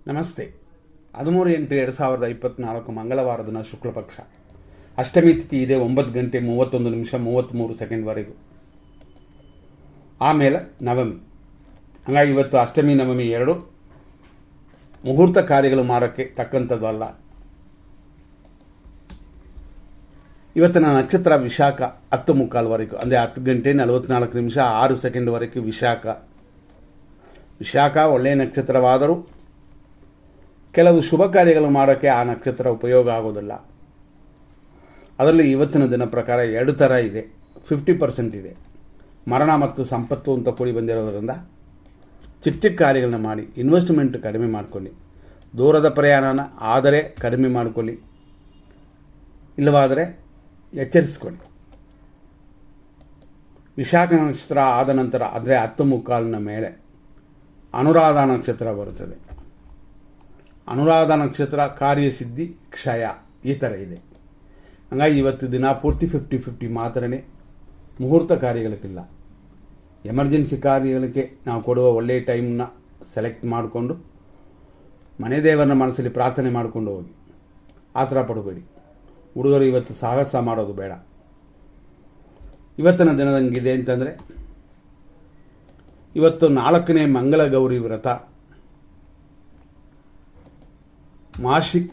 ನಮಸ್ತೆ. 13/8/2024 ಮಂಗಳವಾರ ದಿನ ಶುಕ್ಲಪಕ್ಷ. ಅಷ್ಟಮಿ ತಿಥಿ ಇದೆ 9:31 ಆಮೇಲೆ ನವಮಿ. ಹಾಗಾಗಿ ಇವತ್ತು ಅಷ್ಟಮಿ ನವಮಿ ಎರಡು ಮುಹೂರ್ತ ಕಾರ್ಯಗಳು ಮಾಡೋಕ್ಕೆ ತಕ್ಕಂಥದ್ದು ಅಲ್ಲ. ಇವತ್ತಿನ ನಕ್ಷತ್ರ ವಿಶಾಖ 10:45 ಅಂದರೆ 10:44 ವಿಶಾಖ ಒಳ್ಳೆಯ ನಕ್ಷತ್ರವಾದರೂ ಕೆಲವು ಶುಭ ಕಾರ್ಯಗಳು ಮಾಡೋಕ್ಕೆ ಆ ನಕ್ಷತ್ರ ಉಪಯೋಗ ಆಗೋದಿಲ್ಲ. ಅದರಲ್ಲಿ ಇವತ್ತಿನ ದಿನ ಪ್ರಕಾರ ಎರಡು ಥರ ಇದೆ. 50% ಇದೆ. ಮರಣ ಮತ್ತು ಸಂಪತ್ತು ಅಂತ ಕೂಡಿ ಬಂದಿರೋದರಿಂದ ಚಿಕ್ಕ ಕಾರ್ಯಗಳನ್ನ ಮಾಡಿ ಇನ್ವೆಸ್ಟ್ಮೆಂಟ್ ಕಡಿಮೆ ಮಾಡಿಕೊಳ್ಳಿ. ದೂರದ ಪ್ರಯಾಣನ ಆದರೆ ಕಡಿಮೆ ಮಾಡಿಕೊಳ್ಳಿ, ಇಲ್ಲವಾದರೆ ಎಚ್ಚರಿಸಿಕೊಳ್ಳಿ. ವಿಶಾಖ ನಕ್ಷತ್ರ ಆದ ನಂತರ ಅಂದರೆ 10:45 ಮೇಲೆ ಅನುರಾಧ ನಕ್ಷತ್ರ ಬರುತ್ತದೆ. ಅನುರಾಧ ನಕ್ಷತ್ರ ಕಾರ್ಯಸಿದ್ಧಿ ಕ್ಷಯ ಈ ಥರ ಇದೆ. ಹಾಗಾಗಿ ಇವತ್ತು ದಿನ ಪೂರ್ತಿ 50-50 ಮಾತ್ರನೇ. ಮುಹೂರ್ತ ಕಾರ್ಯಗಳಿಗಿಲ್ಲ. ಎಮರ್ಜೆನ್ಸಿ ಕಾರ್ಯಗಳಿಗೆ ನಾವು ಕೊಡುವ ಒಳ್ಳೆಯ ಟೈಮ್ನ ಸೆಲೆಕ್ಟ್ ಮಾಡಿಕೊಂಡು ಮನೆ ದೇವರನ್ನ ಮನಸ್ಸಲ್ಲಿ ಪ್ರಾರ್ಥನೆ ಮಾಡಿಕೊಂಡು ಹೋಗಿ. ಆ ಥರ ಪಡಬೇಡಿ. ಹುಡುಗರು ಇವತ್ತು ಸಾಹಸ ಮಾಡೋದು ಬೇಡ. ಇವತ್ತಿನ ದಿನದಂಗಿದೆ ಅಂತಂದರೆ ಇವತ್ತು 4ನೇ ಮಂಗಳ ಗೌರಿ ವ್ರತ, ಮಾಸಿಕ್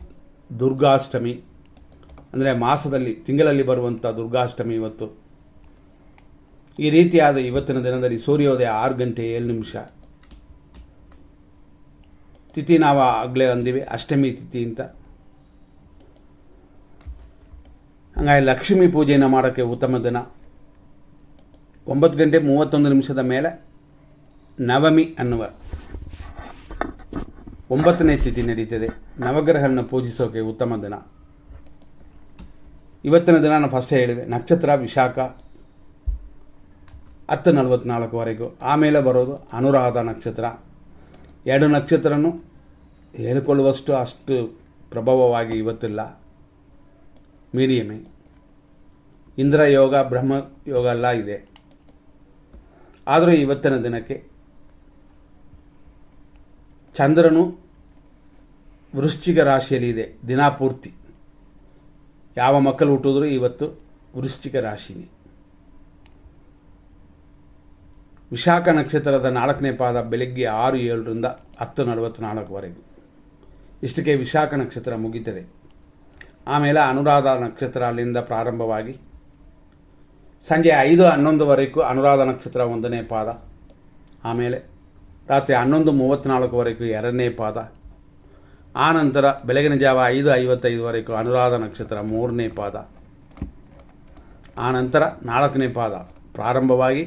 ದುರ್ಗಾಷ್ಟಮಿ ಅಂದರೆ ಮಾಸದಲ್ಲಿ ತಿಂಗಳಲ್ಲಿ ಬರುವಂಥ ದುರ್ಗಾಷ್ಟಮಿ ಇವತ್ತು. ಈ ರೀತಿಯಾದ ಇವತ್ತಿನ ದಿನದಲ್ಲಿ ಸೂರ್ಯೋದಯ 6:07 ತಿಥಿ ನಾವು ಆಗಲೇ ಅಂದಿವೆ ಅಷ್ಟಮಿ ತಿಥಿ ಅಂತ. ಹಾಗಾಗಿ ಲಕ್ಷ್ಮೀ ಪೂಜೆಯನ್ನು ಮಾಡೋಕ್ಕೆ ಉತ್ತಮ ದಿನ. 9:31 ಮೇಲೆ ನವಮಿ ಅನ್ನುವ 9ನೇ ತಿಥಿ ನಡೀತದೆ. ನವಗ್ರಹಗಳನ್ನು ಪೂಜಿಸೋಕೆ ಉತ್ತಮ ದಿನ. ಇವತ್ತಿನ ದಿನ ನಾನು ಫಸ್ಟ್ ಹೇಳಿದೆ, ನಕ್ಷತ್ರ ವಿಶಾಖ 10:44 ಆಮೇಲೆ ಬರೋದು ಅನುರಾಧ ನಕ್ಷತ್ರ. ಎರಡು ನಕ್ಷತ್ರನೂ ಹೇಳಿಕೊಳ್ಳುವಷ್ಟು ಅಷ್ಟು ಪ್ರಭಾವವಾಗಿ ಇವತ್ತಿಲ್ಲ, ಮೀಡಿಯಮೇ. ಇಂದ್ರ ಯೋಗ ಬ್ರಹ್ಮ ಯೋಗ ಎಲ್ಲ ಇದೆ. ಆದರೂ ಇವತ್ತಿನ ದಿನಕ್ಕೆ ಚಂದ್ರನು ವೃಶ್ಚಿಕ ರಾಶಿಯಲ್ಲಿ ಇದೆ ದಿನಾಪೂರ್ತಿ. ಯಾವ ಮಕ್ಕಳು ಹುಟ್ಟಿದ್ರು ಇವತ್ತು ವೃಶ್ಚಿಕ ರಾಶಿನೇ. ವಿಶಾಖ ನಕ್ಷತ್ರದ 4ನೇ ಪಾದ ಬೆಳಗ್ಗೆ 6:07 10:44 ಇಷ್ಟಕ್ಕೆ ವಿಶಾಖ ನಕ್ಷತ್ರ ಮುಗೀತದೆ. ಆಮೇಲೆ ಅನುರಾಧ ನಕ್ಷತ್ರ ಅಲ್ಲಿಂದ ಪ್ರಾರಂಭವಾಗಿ ಸಂಜೆ 5:11 ಅನುರಾಧ ನಕ್ಷತ್ರ 1ನೇ ಪಾದ. ಆಮೇಲೆ ರಾತ್ರಿ 11:34 2ನೇ ಪಾದ. ಆ ನಂತರ ಬೆಳಗಿನ ಜಾವ 5:55 ಅನುರಾಧ ನಕ್ಷತ್ರ 3ನೇ ಪಾದ. ಆ ನಂತರ 4ನೇ ಪಾದ ಪ್ರಾರಂಭವಾಗಿ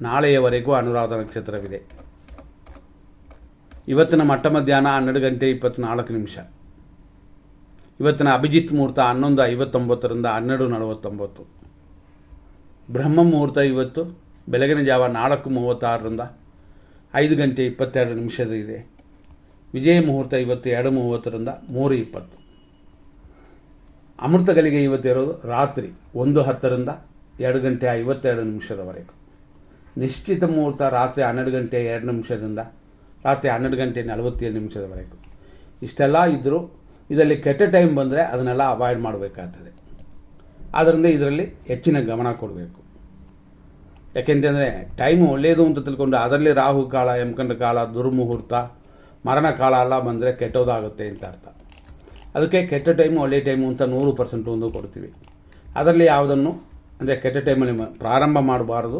ನಾಳೆಯವರೆಗೂ ಅನುರಾಧ ನಕ್ಷತ್ರವಿದೆ. ಇವತ್ತಿನ ಮಟ್ಟ ಮಧ್ಯಾಹ್ನ 12:24. ಇವತ್ತಿನ ಅಭಿಜಿತ್ ಮುಹೂರ್ತ 11:59 12:49. ಬ್ರಹ್ಮ ಮುಹೂರ್ತ ಇವತ್ತು ಬೆಳಗಿನ ಜಾವ 4:36 5:22 ಇದೆ. ವಿಜಯ ಮುಹೂರ್ತ ಇವತ್ತು 2:30 3:20. ಅಮೃತಗಳಿಗೆ ಇವತ್ತಿರೋದು ರಾತ್ರಿ 1:10 2:52 ನಿಶ್ಚಿತ ಮುಹೂರ್ತ ರಾತ್ರಿ 12:02 ರಾತ್ರಿ 12:47 ಇಷ್ಟೆಲ್ಲ ಇದ್ದರೂ ಇದರಲ್ಲಿ ಕೆಟ್ಟ ಟೈಮ್ ಬಂದರೆ ಅದನ್ನೆಲ್ಲ ಅವಾಯ್ಡ್ ಮಾಡಬೇಕಾಗ್ತದೆ. ಆದ್ದರಿಂದ ಇದರಲ್ಲಿ ಹೆಚ್ಚಿನ ಗಮನ ಕೊಡಬೇಕು. ಯಾಕೆಂತಂದರೆ ಟೈಮು ಒಳ್ಳೆಯದು ಅಂತ ತಿಳ್ಕೊಂಡು ಅದರಲ್ಲಿ ರಾಹು ಕಾಲ, ಯಮಕಂಡ ಕಾಲ, ದುರ್ಮುಹೂರ್ತ, ಮರಣ ಕಾಲ ಎಲ್ಲ ಬಂದರೆ ಕೆಟ್ಟೋದಾಗುತ್ತೆ ಅಂತ ಅರ್ಥ. ಅದಕ್ಕೆ ಕೆಟ್ಟ ಟೈಮು ಒಳ್ಳೆಯ ಟೈಮು ಅಂತ 100% ಒಂದು ಕೊಡ್ತೀವಿ. ಅದರಲ್ಲಿ ಯಾವುದನ್ನು ಅಂದರೆ ಕೆಟ್ಟ ಟೈಮಲ್ಲಿ ಪ್ರಾರಂಭ ಮಾಡಬಾರ್ದು,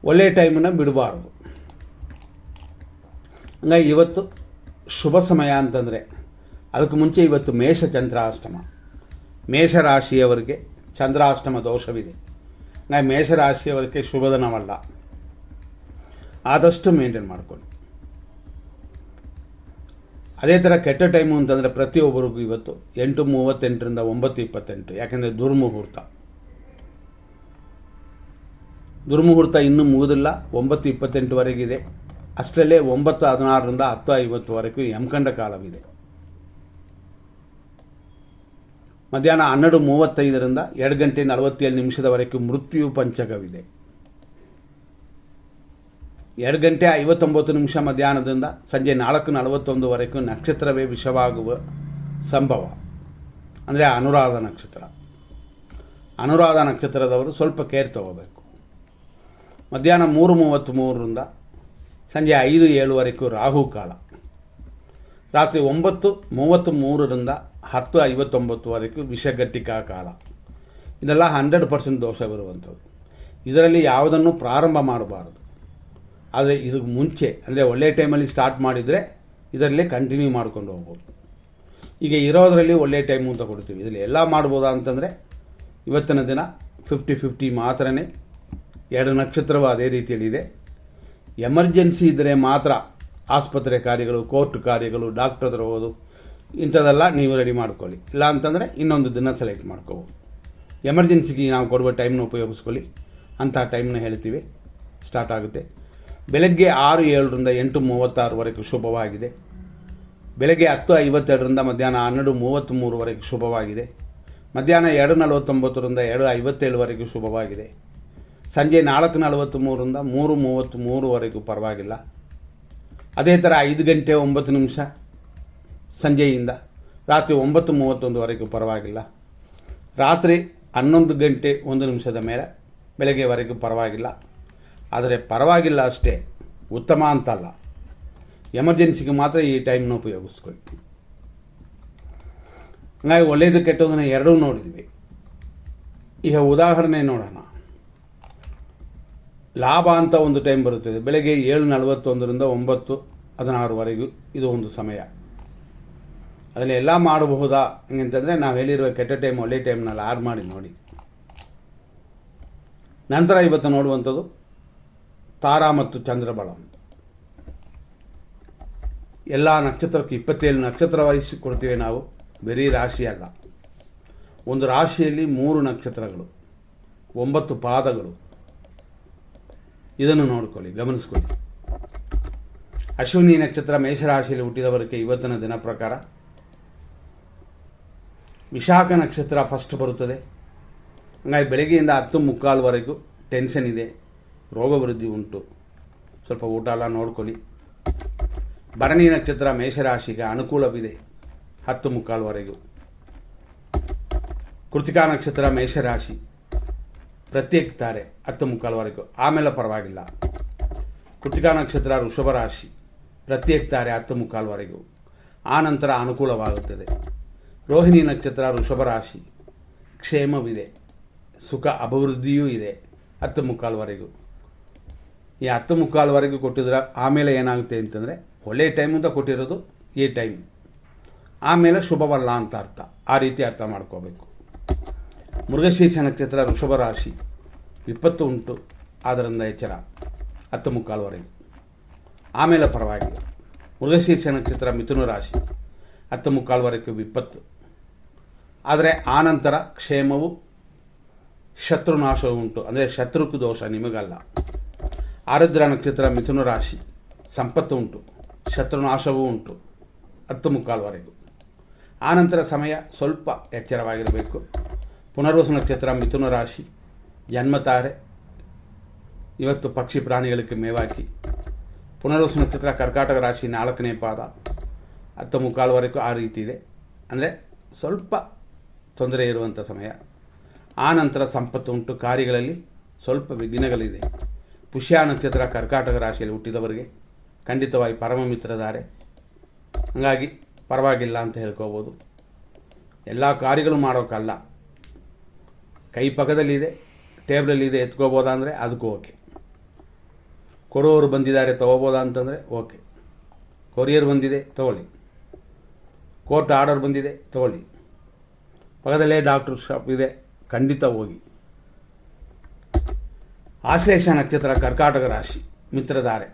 ಒಳ್ಳೆಯ ಟೈಮನ್ನು ಬಿಡಬಾರ್ದು. ಹಂಗಾಗಿ ಇವತ್ತು ಶುಭ ಸಮಯ ಅಂತಂದರೆ ಅದಕ್ಕೆ ಮುಂಚೆ ಇವತ್ತು ಮೇಷ ಚಂದ್ರಾಷ್ಟಮ. ಮೇಷರಾಶಿಯವರಿಗೆ ಚಂದ್ರಾಷ್ಟಮ ದೋಷವಿದೆ. ಹಾಗಾಗಿ ಮೇಷರಾಶಿಯವರಿಗೆ ಶುಭ ದಿನವಲ್ಲ. ಆದಷ್ಟು ಮೇಂಟೈನ್ ಮಾಡಿಕೊಳ್ಳಿ. ಅದೇ ಥರ ಕೆಟ್ಟ ಟೈಮು ಅಂತಂದರೆ ಪ್ರತಿಯೊಬ್ಬರಿಗೂ ಇವತ್ತು 8:38 9:28 ಯಾಕೆಂದರೆ ದುರ್ಮುಹೂರ್ತ ಇನ್ನೂ ಮುಗಿದಿಲ್ಲ. 9:28 ಅಷ್ಟರಲ್ಲೇ 9:16 10:50 ಯಮಕಂಡ ಕಾಲವಿದೆ. ಮಧ್ಯಾಹ್ನ 12:35 2:47 ಮೃತ್ಯು ಪಂಚಕವಿದೆ. 2:59 ಮಧ್ಯಾಹ್ನದಿಂದ ಸಂಜೆ 4:41ವರೆಗೂ ನಕ್ಷತ್ರವೇ ವಿಷವಾಗುವ ಸಂಭವ. ಅಂದರೆ ಅನುರಾಧ ನಕ್ಷತ್ರ. ಅನುರಾಧ ನಕ್ಷತ್ರದವರು ಸ್ವಲ್ಪ ಕೇರ್ ತಗೋಬೇಕು. ಮಧ್ಯಾಹ್ನ 3:33ರಿಂದ ಸಂಜೆ 5:07ವರೆಗೂ ರಾಹುಕಾಲ. ರಾತ್ರಿ 9:33ರಿಂದ 10:59ವರೆಗೂ ವಿಷಘಟ್ಟಿಕಾ ಕಾಲ. ಇದೆಲ್ಲ 100% ದೋಷ ಬರುವಂಥದ್ದು. ಇದರಲ್ಲಿ ಯಾವುದನ್ನು ಪ್ರಾರಂಭ ಮಾಡಬಾರದು. ಆದರೆ ಇದಕ್ಕೆ ಮುಂಚೆ ಅಂದರೆ ಒಳ್ಳೆಯ ಟೈಮಲ್ಲಿ ಸ್ಟಾರ್ಟ್ ಮಾಡಿದರೆ ಇದರಲ್ಲೇ ಕಂಟಿನ್ಯೂ ಮಾಡ್ಕೊಂಡು ಹೋಗ್ಬೋದು. ಈಗ ಇರೋದರಲ್ಲಿ ಒಳ್ಳೆಯ ಟೈಮು ಅಂತ ಕೊಡ್ತೀವಿ. ಇದರಲ್ಲಿ ಎಲ್ಲ ಮಾಡ್ಬೋದಾ ಅಂತಂದರೆ ಇವತ್ತಿನ ದಿನ 50-50 ಮಾತ್ರನೇ. 2 ನಕ್ಷತ್ರವೂ ಅದೇ ರೀತಿಯಲ್ಲಿದೆ. ಎಮರ್ಜೆನ್ಸಿ ಇದ್ದರೆ ಮಾತ್ರ ಆಸ್ಪತ್ರೆ ಕಾರ್ಯಗಳು, ಕೋರ್ಟ್ ಕಾರ್ಯಗಳು, ಡಾಕ್ಟರ್ ಹತ್ರ ಹೋಗೋದು ಇಂಥದ್ದೆಲ್ಲ ನೀವು ರೆಡಿ ಮಾಡ್ಕೊಳ್ಳಿ. ಇಲ್ಲ ಅಂತಂದರೆ ಇನ್ನೊಂದು ದಿನ ಸೆಲೆಕ್ಟ್ ಮಾಡ್ಕೋಬೋದು. ಎಮರ್ಜೆನ್ಸಿಗೆ ನಾವು ಕೊಡುವ ಟೈಮ್ನ ಉಪಯೋಗಿಸ್ಕೊಳ್ಳಿ. ಅಂಥ ಟೈಮ್ನ ಹೇಳ್ತೀವಿ. ಸ್ಟಾರ್ಟ್ ಆಗುತ್ತೆ ಬೆಳಗ್ಗೆ 6:07ರಿಂದ 8:36ವರೆಗೂ ಶುಭವಾಗಿದೆ. ಬೆಳಗ್ಗೆ 10:52ರಿಂದ ಮಧ್ಯಾಹ್ನ 12:33ವರೆಗೂ ಶುಭವಾಗಿದೆ. ಮಧ್ಯಾಹ್ನ 2:49ರಿಂದ 2:57ವರೆಗೂ ಶುಭವಾಗಿದೆ. ಸಂಜೆ 4:43ರಿಂದ 3:33ವರೆಗೂ ಪರವಾಗಿಲ್ಲ. ಅದೇ ಥರ 5:09 ಸಂಜೆಯಿಂದ ರಾತ್ರಿ 9:31ವರೆಗೂ ಪರವಾಗಿಲ್ಲ. ರಾತ್ರಿ 11:01 ಮೇಲೆ ಬೆಳಗ್ಗೆವರೆಗೂ ಪರವಾಗಿಲ್ಲ. ಆದರೆ ಪರವಾಗಿಲ್ಲ ಅಷ್ಟೇ, ಉತ್ತಮ ಅಂತಲ್ಲ. ಎಮರ್ಜೆನ್ಸಿಗೆ ಮಾತ್ರ ಈ ಟೈಮ್ನ ಉಪಯೋಗಿಸ್ಕೊಳ್ಳಿ. ಹಾಗಾಗಿ ಒಳ್ಳೆಯದು ಕೆಟ್ಟದನ್ನು ಎರಡೂ ನೋಡಿದ್ವಿ. ಈಗ ಉದಾಹರಣೆ ನೋಡೋಣ. ಲಾಭ ಅಂತ ಒಂದು ಟೈಮ್ ಬರುತ್ತದೆ. ಬೆಳಗ್ಗೆ 7:41ರಿಂದ 9:16ವರೆಗೂ ಇದು ಒಂದು ಸಮಯ. ಅದರಲ್ಲಿ ಎಲ್ಲ ಮಾಡಬಹುದಾ ಹೆಂಗಂತಂದರೆ ನಾವು ಹೇಳಿರುವ ಕೆಟ್ಟ ಟೈಮ್ ಒಳ್ಳೆಯ ಟೈಮ್ನಲ್ಲಿ ಆಡ್ ಮಾಡಿ ನೋಡಿ. ನಂತರ ಇವತ್ತು ನೋಡುವಂಥದ್ದು ತಾರಾ ಮತ್ತು ಚಂದ್ರಬಲ. ಎಲ್ಲ ನಕ್ಷತ್ರಕ್ಕೆ 27 ನಕ್ಷತ್ರ ವಹಿಸಿ ಕೊಡ್ತೀವಿ ನಾವು. ಬರೀ ರಾಶಿ ಅಲ್ಲ. ಒಂದು ರಾಶಿಯಲ್ಲಿ 3 ನಕ್ಷತ್ರಗಳು, 9 ಪಾದಗಳು. ಇದನ್ನು ನೋಡ್ಕೊಳ್ಳಿ, ಗಮನಿಸ್ಕೊಳ್ಳಿ. ಅಶ್ವಿನಿ ನಕ್ಷತ್ರ ಮೇಷರಾಶಿಯಲ್ಲಿ ಹುಟ್ಟಿದವರಿಗೆ ಇವತ್ತಿನ ದಿನ ಪ್ರಕಾರ ವಿಶಾಖ ನಕ್ಷತ್ರ ಫಸ್ಟ್ ಬರುತ್ತದೆ. ಹಾಗಾಗಿ ಬೆಳಗ್ಗೆಯಿಂದ 10:45ವರೆಗೂ ಟೆನ್ಷನ್ ಇದೆ, ರೋಗ ವೃದ್ಧಿ ಉಂಟು. ಸ್ವಲ್ಪ ಊಟ ಎಲ್ಲ ನೋಡ್ಕೊಳ್ಳಿ. ಭರಣಿ ನಕ್ಷತ್ರ ಮೇಷರಾಶಿಗೆ ಅನುಕೂಲವಿದೆ 10:45ವರೆಗೂ. ಕೃತಿಕಾ ನಕ್ಷತ್ರ ಮೇಷರಾಶಿ ಪ್ರತ್ಯೇಕಿತಾರೆ 10:45ವರೆಗೂ, ಆಮೇಲೆ ಪರವಾಗಿಲ್ಲ. ಕೃತಿಕಾ ನಕ್ಷತ್ರ ವೃಷಭ ರಾಶಿ ಪ್ರತ್ಯೇಕಿತಾರೆ 10:45ವರೆಗೂ, ಆ ನಂತರ ಅನುಕೂಲವಾಗುತ್ತದೆ. ರೋಹಿಣಿ ನಕ್ಷತ್ರ ವೃಷಭ ರಾಶಿ ಕ್ಷೇಮವಿದೆ, ಸುಖ ಅಭಿವೃದ್ಧಿಯೂ ಇದೆ 10:45ವರೆಗೂ. ಈ 10:45ವರೆಗೂ ಕೊಟ್ಟಿದ್ರೆ ಆಮೇಲೆ ಏನಾಗುತ್ತೆ ಅಂತಂದರೆ ಒಳ್ಳೆಯ ಟೈಮ್ ಅಂತ ಕೊಟ್ಟಿರೋದು ಈ ಟೈಮ್, ಆಮೇಲೆ ಶುಭವಲ್ಲ ಅಂತ ಅರ್ಥ. ಆ ರೀತಿ ಅರ್ಥ ಮಾಡ್ಕೋಬೇಕು. ಮೃಗಶೀರ್ಷ ನಕ್ಷತ್ರ ವೃಷಭ ರಾಶಿ ವಿಪತ್ತು ಉಂಟು, ಆದ್ದರಿಂದ ಎಚ್ಚರ 10:45ವರೆಗೂ, ಆಮೇಲೆ ಪರವಾಗಿಲ್ಲ. ಮೃಗಶೀರ್ಷ ನಕ್ಷತ್ರ ಮಿಥುನ ರಾಶಿ 10:45ವರೆಗೂ ವಿಪತ್ತು, ಆದರೆ ಆನಂತರ ಕ್ಷೇಮವು ಶತ್ರುನಾಶವು ಉಂಟು, ಅಂದರೆ ಶತ್ರುಕು ದೋಷ ನಿಮಗಲ್ಲ. ಆರುದ್ರ ನಕ್ಷತ್ರ ಮಿಥುನ ರಾಶಿ ಸಂಪತ್ತು ಉಂಟು, ಶತ್ರುನಾಶವೂ ಉಂಟು 10:45ವರೆಗೂ, ಆನಂತರ ಸಮಯ ಸ್ವಲ್ಪ ಎಚ್ಚರವಾಗಿರಬೇಕು. ಪುನರ್ವಸು ನಕ್ಷತ್ರ ಮಿಥುನ ರಾಶಿ ಜನ್ಮತಾರೆ, ಇವತ್ತು ಪಕ್ಷಿ ಪ್ರಾಣಿಗಳಿಗೆ ಮೇವಾಕಿ. ಪುನರ್ವಸು ನಕ್ಷತ್ರ ಕರ್ಕಾಟಕ ರಾಶಿ 4ನೇ ಪಾದ 10:45ವರೆಗೂ ಆ ರೀತಿ ಇದೆ, ಅಂದರೆ ಸ್ವಲ್ಪ ತೊಂದರೆ ಇರುವಂಥ ಸಮಯ. ಆನಂತರ ಸಂಪತ್ತು ಉಂಟು, ಕಾರ್ಯಗಳಲ್ಲಿ ಸ್ವಲ್ಪ ವಿಘ್ನಗಳಿದೆ. ಪುಷ್ಯ ನಕ್ಷತ್ರ ಕರ್ಕಾಟಕ ರಾಶಿಯಲ್ಲಿ ಹುಟ್ಟಿದವರಿಗೆ ಖಂಡಿತವಾಗಿ ಪರಮ ಮಿತ್ರಧಾರೆ, ಹಾಗಾಗಿ ಪರವಾಗಿಲ್ಲ ಅಂತ ಹೇಳ್ಕೋಬೋದು. ಎಲ್ಲ ಕಾರ್ಯಗಳು ಮಾಡೋಕ್ಕಲ್ಲ, ಕೈ ಪಕ್ಕದಲ್ಲಿದೆ, ಟೇಬಲಲ್ಲಿದೆ, ಎತ್ಕೋಬೋದಾ ಅಂದರೆ ಅದಕ್ಕೂ ಓಕೆ. ಕೊಡೋರು ಬಂದಿದ್ದಾರೆ ತೊಗೋಬೋದಾ ಅಂತಂದರೆ ಓಕೆ. ಕೊರಿಯರ್ ಬಂದಿದೆ ತೊಗೊಳ್ಳಿ, ಕೋರ್ಟ್ ಆರ್ಡರ್ ಬಂದಿದೆ ತೊಗೊಳ್ಳಿ, ಪಕ್ಕದಲ್ಲೇ ಡಾಕ್ಟರ್ ಶಾಪ್ ಇದೆ ಖಂಡಿತ ಹೋಗಿ. ಆಶ್ಲೇಷ ನಕ್ಷತ್ರ ಕರ್ಕಾಟಕ ರಾಶಿ ಮಿತ್ರಧಾರೆ,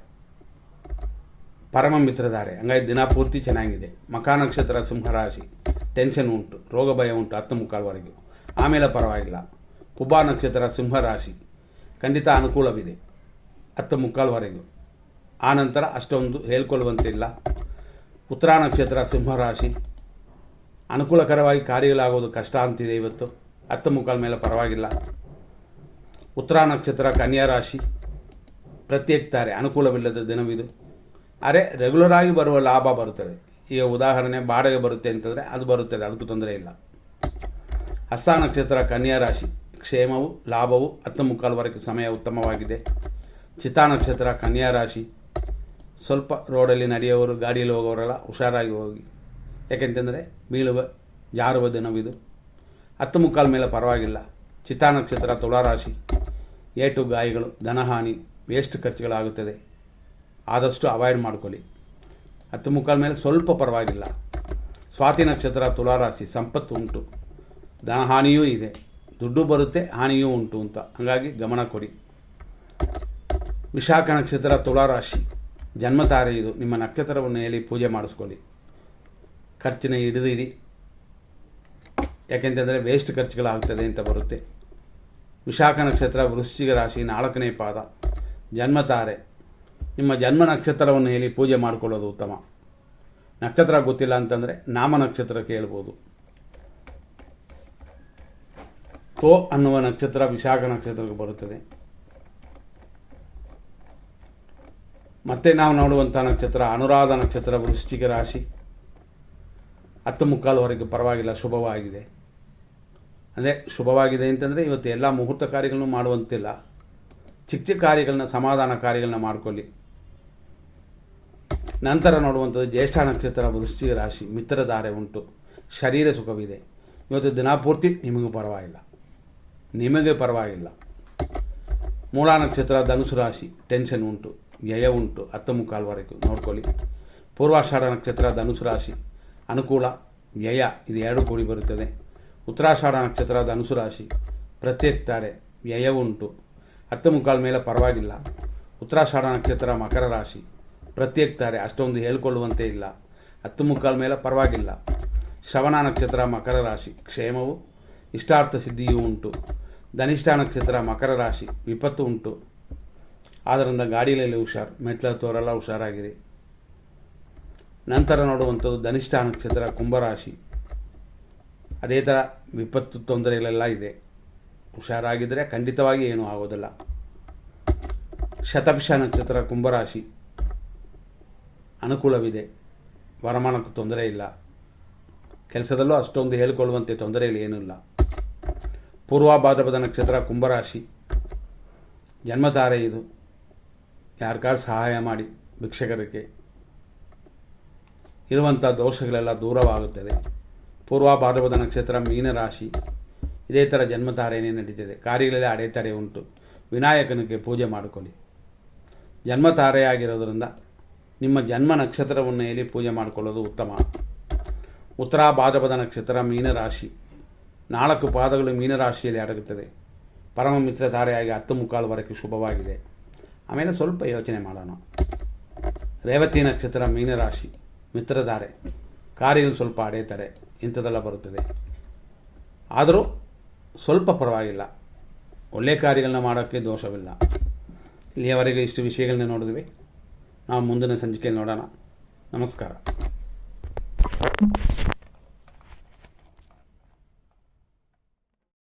ಪರಮ ಮಿತ್ರಧಾರೆ, ಹಂಗಾಗಿ ದಿನ ಪೂರ್ತಿ ಚೆನ್ನಾಗಿದೆ. ಮಖಾ ನಕ್ಷತ್ರ ಸಿಂಹರಾಶಿ ಟೆನ್ಷನ್ ಉಂಟು, ರೋಗ ಭಯ ಉಂಟು 10:45ವರೆಗೂ, ಆಮೇಲೆ ಪರವಾಗಿಲ್ಲ. ಪುಬ್ಬ ನಕ್ಷತ್ರ ಸಿಂಹರಾಶಿ ಖಂಡಿತ ಅನುಕೂಲವಿದೆ 10:45ವರೆಗೂ, ಆನಂತರ ಅಷ್ಟೊಂದು ಹೇಳ್ಕೊಳ್ಳುವಂತಿಲ್ಲ. ಉತ್ತರ ನಕ್ಷತ್ರ ಸಿಂಹರಾಶಿ ಅನುಕೂಲಕರವಾಗಿ ಕಾರ್ಯಗಳಾಗೋದು ಕಷ್ಟ ಅಂತಿದೆ ಇವತ್ತು 10:45 ಮೇಲೆ ಪರವಾಗಿಲ್ಲ. ಉತ್ತರ ನಕ್ಷತ್ರ ಕನ್ಯಾ ರಾಶಿ ಪ್ರತ್ಯೇಕ್ತಾರೆ, ಅನುಕೂಲವಿಲ್ಲದ ದಿನವಿದು. ಆದರೆ ರೆಗ್ಯುಲರ್ ಆಗಿ ಬರುವ ಲಾಭ ಬರುತ್ತದೆ. ಈಗ ಉದಾಹರಣೆ ಬಾಡಿಗೆ ಬರುತ್ತೆ ಅಂತಂದರೆ ಅದು ಬರುತ್ತದೆ, ಅದಕ್ಕೂ ತೊಂದರೆ ಇಲ್ಲ. ಹಸ್ತ ನಕ್ಷತ್ರ ಕನ್ಯಾ ರಾಶಿ, ಕ್ಷೇಮವು ಲಾಭವು 10:45 ಸಮಯ ಉತ್ತಮವಾಗಿದೆ. ಚಿತ್ತಾ ನಕ್ಷತ್ರ ಕನ್ಯಾ ರಾಶಿ, ಸ್ವಲ್ಪ ರೋಡಲ್ಲಿ ನಡೆಯೋರು ಗಾಡಿಯಲ್ಲಿ ಹೋಗೋರೆಲ್ಲ ಹುಷಾರಾಗಿ ಹೋಗಿ, ಯಾಕೆಂತಂದರೆ ಬೀಳುವ ಜಾರುವ ದಿನವಿದು. 10:45 ಮೇಲೆ ಪರವಾಗಿಲ್ಲ. ಚಿತ್ತಾ ನಕ್ಷತ್ರ ತುಳಾರಾಶಿ, ಏಟು ಗಾಯಗಳು, ಧನಹಾನಿ, ವೇಸ್ಟ್ ಖರ್ಚುಗಳಾಗುತ್ತದೆ, ಆದಷ್ಟು ಅವಾಯ್ಡ್ ಮಾಡ್ಕೊಳ್ಳಿ. 10:45 ಮೇಲೆ ಸ್ವಲ್ಪ ಪರವಾಗಿಲ್ಲ. ಸ್ವಾತಿ ನಕ್ಷತ್ರ ತುಲಾರಾಶಿ, ಸಂಪತ್ತು ಉಂಟು, ಧನಹಾನಿಯೂ ಇದೆ, ದುಡ್ಡು ಬರುತ್ತೆ, ಹಾನಿಯೂ ಉಂಟು ಅಂತ, ಹಾಗಾಗಿ ಗಮನ ಕೊಡಿ. ವಿಶಾಖ ನಕ್ಷತ್ರ ತುಲಾರಾಶಿ, ಜನ್ಮತಾರೆ ಇದು. ನಿಮ್ಮ ನಕ್ಷತ್ರವನ್ನು ಹೇಳಿ ಪೂಜೆ ಮಾಡಿಸ್ಕೊಳ್ಳಿ, ಖರ್ಚಿನ ಹಿಡಿದಿರಿ, ಯಾಕೆಂತಂದರೆ ವೇಸ್ಟ್ ಖರ್ಚುಗಳಾಗ್ತದೆ ಅಂತ ಬರುತ್ತೆ. ವಿಶಾಖ ನಕ್ಷತ್ರ ವೃಶ್ಚಿಕ ರಾಶಿ, 4ನೇ ಪಾದ, ಜನ್ಮತಾರೆ. ನಿಮ್ಮ ಜನ್ಮ ನಕ್ಷತ್ರವನ್ನು ಹೇಳಿ ಪೂಜೆ ಮಾಡಿಕೊಳ್ಳೋದು ಉತ್ತಮ. ನಕ್ಷತ್ರ ಗೊತ್ತಿಲ್ಲ ಅಂತಂದರೆ ನಾಮ ನಕ್ಷತ್ರ ಕೇಳ್ಬೋದು. ತೋ ಅನ್ನುವ ನಕ್ಷತ್ರ ವಿಶಾಖ ನಕ್ಷತ್ರಕ್ಕೆ ಬರುತ್ತದೆ. ಮತ್ತೆ ನಾವು ನೋಡುವಂಥ ನಕ್ಷತ್ರ ಅನುರಾಧ ನಕ್ಷತ್ರ ವೃಶ್ಚಿಕ ರಾಶಿ, 10:45 ಪರವಾಗಿಲ್ಲ, ಶುಭವಾಗಿದೆ. ಅಂದರೆ ಶುಭವಾಗಿದೆ ಅಂತಂದರೆ ಇವತ್ತು ಎಲ್ಲ ಮುಹೂರ್ತ ಕಾರ್ಯಗಳನ್ನು ಮಾಡುವಂತಿಲ್ಲ, ಚಿಕ್ಕ ಚಿಕ್ಕ ಕಾರ್ಯಗಳನ್ನ, ಸಮಾಧಾನ ಕಾರ್ಯಗಳನ್ನ ಮಾಡಿಕೊಳ್ಳಿ. ನಂತರ ನೋಡುವಂಥದ್ದು ಜ್ಯೇಷ್ಠ ನಕ್ಷತ್ರ ವೃಶ್ಚಿಕ ರಾಶಿ, ಮಿತ್ರಧಾರೆ ಉಂಟು, ಶರೀರ ಸುಖವಿದೆ. ಇವತ್ತು ದಿನಪೂರ್ತಿ ನಿಮಗೆ ಪರವಾಗಿಲ್ಲ. ಮೂಲ ನಕ್ಷತ್ರ ಧನುಸು ರಾಶಿ, ಟೆನ್ಷನ್ ಉಂಟು, ವ್ಯಯ ಉಂಟು, 10:45 ನೋಡ್ಕೊಳ್ಳಿ. ಪೂರ್ವಾಷಾಢ ನಕ್ಷತ್ರ ಧನುಸು ರಾಶಿ, ಅನುಕೂಲ, ವ್ಯಯ ಇದು ಎರಡು ಕೂಡಿ ಬರುತ್ತದೆ. ಉತ್ತರಾಷಾಢ ನಕ್ಷತ್ರ ಧನುಸು ರಾಶಿ, ಪ್ರತ್ಯೇಕ್ತಾರೆ, ವ್ಯಯ ಉಂಟು, 10:45 ಮೇಲೆ ಪರವಾಗಿಲ್ಲ. ಉತ್ತರಾಷಾಢ ನಕ್ಷತ್ರ ಮಕರ ರಾಶಿ, ಪ್ರತ್ಯೇಕ್ತಾರೆ, ಅಷ್ಟೊಂದು ಹೇಳ್ಕೊಳ್ಳುವಂತೆ ಇಲ್ಲ, 10:45 ಮೇಲೆ ಪರವಾಗಿಲ್ಲ. ಶ್ರವಣ ನಕ್ಷತ್ರ ಮಕರ ರಾಶಿ, ಕ್ಷೇಮವು ಇಷ್ಟಾರ್ಥ ಸಿದ್ಧಿಯೂ ಉಂಟು. ಧನಿಷ್ಠ ನಕ್ಷತ್ರ ಮಕರ ರಾಶಿ, ವಿಪತ್ತು ಉಂಟು, ಆದ್ದರಿಂದ ಗಾಡಿಯಲ್ಲಿ ಹುಷಾರು, ಮೆಟ್ಲು ಹತ್ತೋರೆಲ್ಲ ಹುಷಾರಾಗಿರಿ. ನಂತರ ನೋಡುವಂಥದ್ದು ಧನಿಷ್ಠ ನಕ್ಷತ್ರ ಕುಂಭರಾಶಿ, ಅದೇ ಥರ ವಿಪತ್ತು ತೊಂದರೆಗಳೆಲ್ಲ ಇದೆ, ಹುಷಾರಾಗಿದ್ದರೆ ಖಂಡಿತವಾಗಿ ಏನೂ ಆಗೋದಿಲ್ಲ. ಶತಭಿಷ ನಕ್ಷತ್ರ ಕುಂಭರಾಶಿ, ಅನುಕೂಲವಿದೆ, ವರಮಾನಕ್ಕೂ ತೊಂದರೆ ಇಲ್ಲ, ಕೆಲಸದಲ್ಲೂ ಅಷ್ಟೊಂದು ಹೇಳಿಕೊಳ್ಳುವಂತೆ ತೊಂದರೆಗಳು ಏನೂ ಇಲ್ಲ. ಪೂರ್ವಭಾದ್ರಪದ ನಕ್ಷತ್ರ ಕುಂಭರಾಶಿ, ಜನ್ಮತಾರೆ ಇದು. ಯಾರಿಗಾರು ಸಹಾಯ ಮಾಡಿ, ಭಿಕ್ಷಕರಿಗೆ ಇರುವಂಥ ದೋಷಗಳೆಲ್ಲ ದೂರವಾಗುತ್ತದೆ. ಪೂರ್ವಭಾದ್ರಪದ ನಕ್ಷತ್ರ ಮೀನರಾಶಿ, ಇದೇ ಥರ ಜನ್ಮತಾರೆಯೇ ನಡೀತಿದೆ, ಕಾರ್ಯಗಳಲ್ಲಿ ಅಡೆತಡೆ ಉಂಟು. ವಿನಾಯಕನಿಗೆ ಪೂಜೆ ಮಾಡಿಕೊಳ್ಳಿ. ಜನ್ಮತಾರೆಯಾಗಿರೋದ್ರಿಂದ ನಿಮ್ಮ ಜನ್ಮ ನಕ್ಷತ್ರವನ್ನು ಹೇಳಿ ಪೂಜೆ ಮಾಡಿಕೊಳ್ಳೋದು ಉತ್ತಮ. ಉತ್ತರ ಭಾದ್ರಪದ ನಕ್ಷತ್ರ ಮೀನರಾಶಿ, 4 ಪಾದಗಳು ಮೀನರಾಶಿಯಲ್ಲಿ ಅಡಗುತ್ತದೆ. ಪರಮ ಮಿತ್ರ ತಾರೆಯಾಗಿ 10:45 ಶುಭವಾಗಿದೆ. ಆಮೇಲೆ ಸ್ವಲ್ಪ ಯೋಚನೆ ಮಾಡೋಣ. ರೇವತಿ ನಕ್ಷತ್ರ ಮೀನರಾಶಿ, ಮಿತ್ರಧಾರೆ, ಕಾರ್ಯಗಳು ಸ್ವಲ್ಪ ಅಡೆತಡೆ ಇಂಥದ್ದೆಲ್ಲ ಬರುತ್ತದೆ. ಆದರೂ ಸ್ವಲ್ಪ ಪರವಾಗಿಲ್ಲ, ಒಳ್ಳೆಯ ಕಾರ್ಯಗಳನ್ನ ಮಾಡೋಕ್ಕೆ ದೋಷವಿಲ್ಲ. ಇಲ್ಲಿಯವರೆಗೆ ಇಷ್ಟು ವಿಷಯಗಳನ್ನ ನೋಡಿದ್ವಿ. ನಾವು ಮುಂದಿನ ಸಂಚಿಕೆಯಲ್ಲಿ ನೋಡೋಣ. ನಮಸ್ಕಾರ.